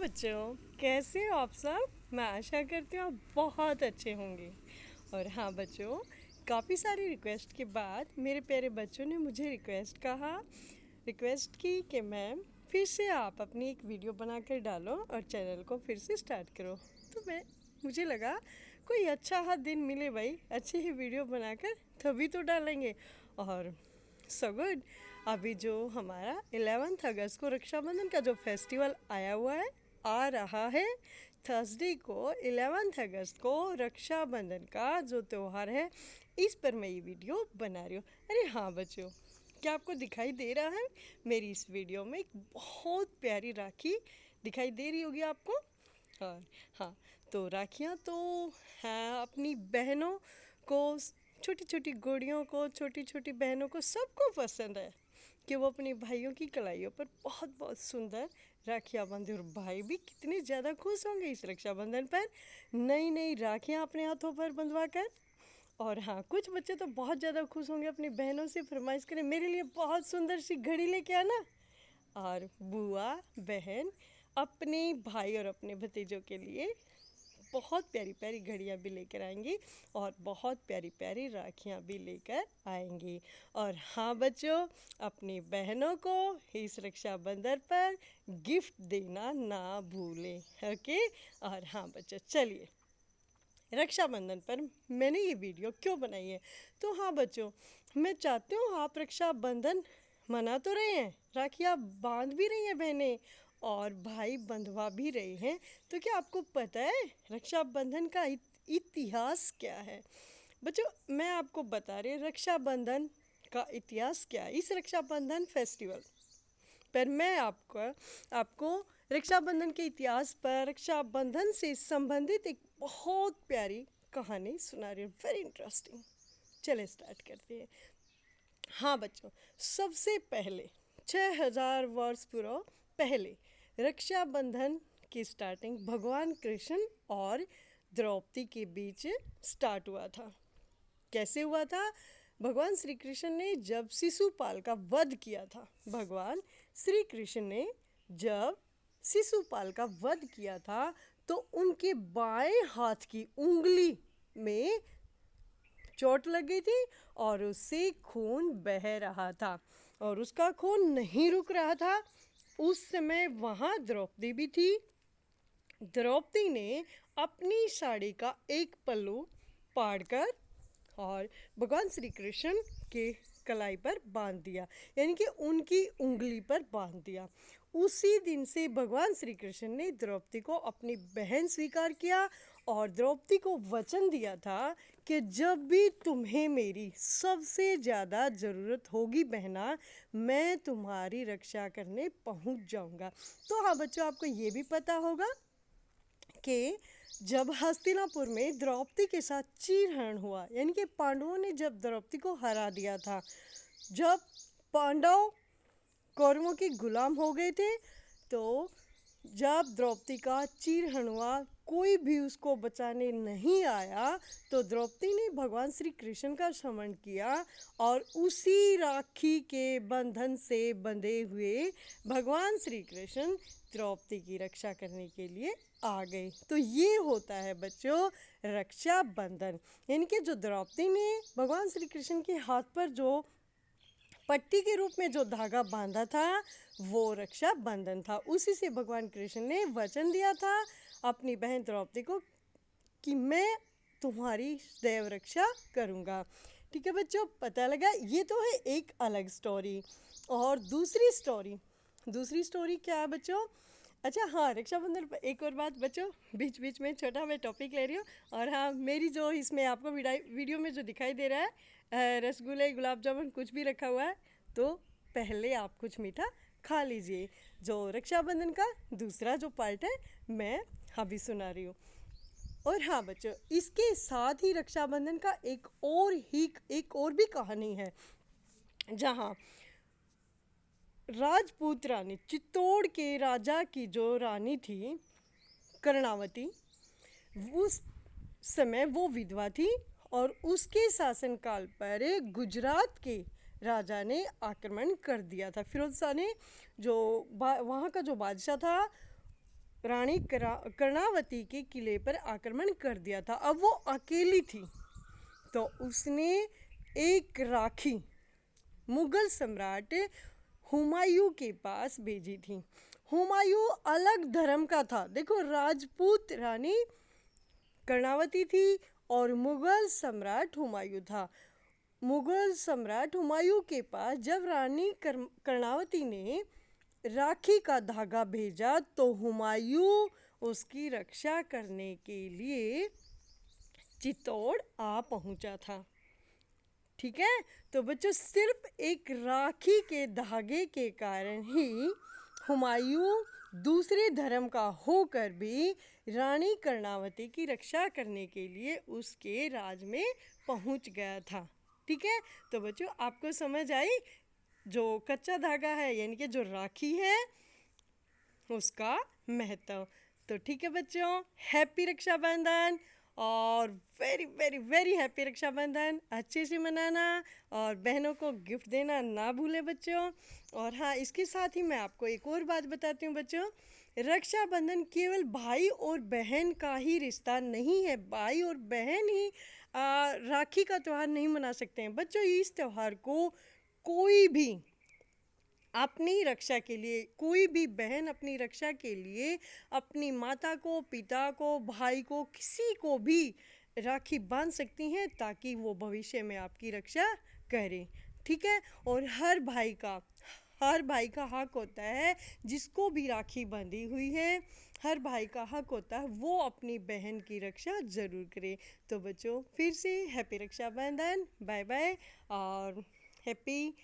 बच्चों, कैसे हो आप सब। मैं आशा करती हूँ आप बहुत अच्छे होंगे। और हाँ बच्चों, काफ़ी सारी रिक्वेस्ट के बाद मेरे प्यारे बच्चों ने मुझे रिक्वेस्ट की कि मैम फिर से आप अपनी एक वीडियो बनाकर डालो और चैनल को फिर से स्टार्ट करो। तो मुझे लगा कोई अच्छा हा दिन मिले भाई, अच्छी ही वीडियो बनाकर तभी तो डालेंगे। और सो गुड, अभी जो हमारा 11 अगस्त को रक्षाबंधन का जो फेस्टिवल आया हुआ है, आ रहा है थर्सडे को 11 अगस्त को रक्षाबंधन का जो त्यौहार है, इस पर मैं ये वीडियो बना रही हूँ। अरे हाँ बच्चों, क्या आपको दिखाई दे रहा है मेरी इस वीडियो में एक बहुत प्यारी राखी दिखाई दे रही होगी आपको। और हाँ, तो राखियाँ तो हैं अपनी बहनों को, छोटी छोटी गुड़ियों को, छोटी छोटी बहनों को सबको पसंद है कि वो अपने भाइयों की कलाइयों पर बहुत बहुत सुंदर राखियाँ बांधे। और भाई भी कितने ज़्यादा खुश होंगे इस रक्षाबंधन पर नई नई राखियाँ अपने हाथों पर बंधवा कर। और हाँ, कुछ बच्चे तो बहुत ज़्यादा खुश होंगे, अपनी बहनों से फरमाइश करें मेरे लिए बहुत सुंदर सी घड़ी लेके आना। और बुआ बहन अपने भाई और अपने भतीजों के लिए बहुत प्यारी प्यारी घड़ियाँ भी लेकर आएंगी और बहुत प्यारी प्यारी राखियाँ भी लेकर आएंगी। और हाँ बच्चों, अपनी बहनों को इस रक्षाबंधन पर गिफ्ट देना ना भूलें। ओके। और हाँ बच्चों, चलिए, रक्षाबंधन पर मैंने ये वीडियो क्यों बनाई है, तो हाँ बच्चों, मैं चाहती हूँ आप रक्षाबंधन मना तो रहे हैं, राखियाँ बांध भी रही हैं बहनें और भाई बंधवा भी रहे हैं। तो क्या आपको पता है रक्षाबंधन का इतिहास क्या है? बच्चों, मैं आपको बता रही हूँ रक्षाबंधन का इतिहास क्या है। इस रक्षाबंधन फेस्टिवल पर मैं आपको रक्षाबंधन के इतिहास पर, रक्षाबंधन से संबंधित एक बहुत प्यारी कहानी सुना रही हूँ, वेरी इंटरेस्टिंग। चले स्टार्ट करते हैं। हाँ बच्चों, सबसे पहले 6000 वर्ष पूर्व पहले रक्षाबंधन की स्टार्टिंग भगवान कृष्ण और द्रौपदी के बीच स्टार्ट हुआ था। कैसे हुआ था? भगवान श्री कृष्ण ने जब शिशुपाल का वध किया था, भगवान श्री कृष्ण ने जब शिशुपाल का वध किया था, तो उनके बाएं हाथ की उंगली में चोट लग गई थी और उससे खून बह रहा था और उसका खून नहीं रुक रहा था। उस समय वहाँ द्रौपदी भी थी। द्रौपदी ने अपनी साड़ी का एक पल्लू फाड़कर और भगवान श्री कृष्ण के कलाई पर बांध दिया, यानी कि उनकी उंगली पर बांध दिया। उसी दिन से भगवान श्री कृष्ण ने द्रौपदी को अपनी बहन स्वीकार किया और द्रौपदी को वचन दिया था कि जब भी तुम्हें मेरी सबसे ज़्यादा ज़रूरत होगी बहना, मैं तुम्हारी रक्षा करने पहुंच जाऊंगा। तो हाँ बच्चों, आपको ये भी पता होगा कि जब हस्तिनापुर में द्रौपदी के साथ चीरहरण हुआ, यानी कि पांडवों ने जब द्रौपदी को हरा दिया था, जब पांडव कौरवों के गुलाम हो गए थे, तो जब द्रौपदी का चीरहरण हुआ, कोई भी उसको बचाने नहीं आया, तो द्रौपदी ने भगवान श्री कृष्ण का स्मरण किया और उसी राखी के बंधन से बंधे हुए भगवान श्री कृष्ण द्रौपदी की रक्षा करने के लिए आ गए। तो ये होता है बच्चों रक्षाबंधन, यानी कि जो द्रौपदी ने भगवान श्री कृष्ण के हाथ पर जो पट्टी के रूप में जो धागा बांधा था, वो रक्षाबंधन था। उसी से भगवान कृष्ण ने वचन दिया था अपनी बहन द्रौपदी को कि मैं तुम्हारी दैव रक्षा करूँगा। ठीक है बच्चों, पता लगा? ये तो है एक अलग स्टोरी। और दूसरी स्टोरी क्या है बच्चों? अच्छा हाँ, रक्षाबंधन पर एक और बात बच्चों, बीच बीच में छोटा मैं टॉपिक ले रही हूँ। और हाँ, मेरी जो इसमें आपको वीडियो में जो दिखाई दे रहा है रसगुल्ले गुलाब जामुन कुछ भी रखा हुआ है, तो पहले आप कुछ मीठा खा लीजिए। जो रक्षाबंधन का दूसरा जो पार्ट है, मैं अभी सुना रही हूँ। और हाँ बच्चों, इसके साथ ही रक्षाबंधन का एक और भी कहानी है, जहाँ राजपूत रानी, चित्तौड़ के राजा की जो रानी थी कर्णावती, उस समय वो विधवा थी और उसके शासनकाल पर गुजरात के राजा ने आक्रमण कर दिया था। फिरोज शाह ने जो वहाँ का जो बादशाह था, रानी कर्णावती के किले पर आक्रमण कर दिया था। अब वो अकेली थी, तो उसने एक राखी मुगल सम्राट हुमायूं के पास भेजी थी। हुमायूं अलग धर्म का था। देखो, राजपूत रानी कर्णावती थी और मुगल सम्राट हुमायूं था। मुगल सम्राट हुमायूं के पास जब रानी कर्णावती ने राखी का धागा भेजा तो हुमायूं उसकी रक्षा करने के लिए चित्तौड़ आ पहुंचा था। ठीक है, तो बच्चों सिर्फ एक राखी के धागे के कारण ही हुमायूं दूसरे धर्म का होकर भी रानी कर्णावती की रक्षा करने के लिए उसके राज में पहुंच गया था। ठीक है, तो बच्चों आपको समझ आई जो कच्चा धागा है यानी कि जो राखी है उसका महत्व। तो ठीक है बच्चों, हैप्पी रक्षाबंधन और very very very happy Rakshabandhan. अच्छे से मनाना और बहनों को गिफ्ट देना ना भूलें बच्चों। और हाँ, इसके साथ ही मैं आपको एक और बात बताती हूँ बच्चों, रक्षाबंधन केवल भाई और बहन का ही रिश्ता नहीं है। भाई और बहन ही राखी का त्यौहार नहीं मना सकते हैं बच्चों। इस त्यौहार को कोई भी अपनी रक्षा के लिए, कोई भी बहन अपनी रक्षा के लिए अपनी माता को, पिता को, भाई को, किसी को भी राखी बांध सकती हैं ताकि वो भविष्य में आपकी रक्षा करें। ठीक है, और हर भाई का हक होता है, जिसको भी राखी बंधी हुई है हर भाई का हक होता है वो अपनी बहन की रक्षा ज़रूर करे। तो बच्चों फिर से हैप्पी रक्षाबंधन, बाय बाय और हैप्पी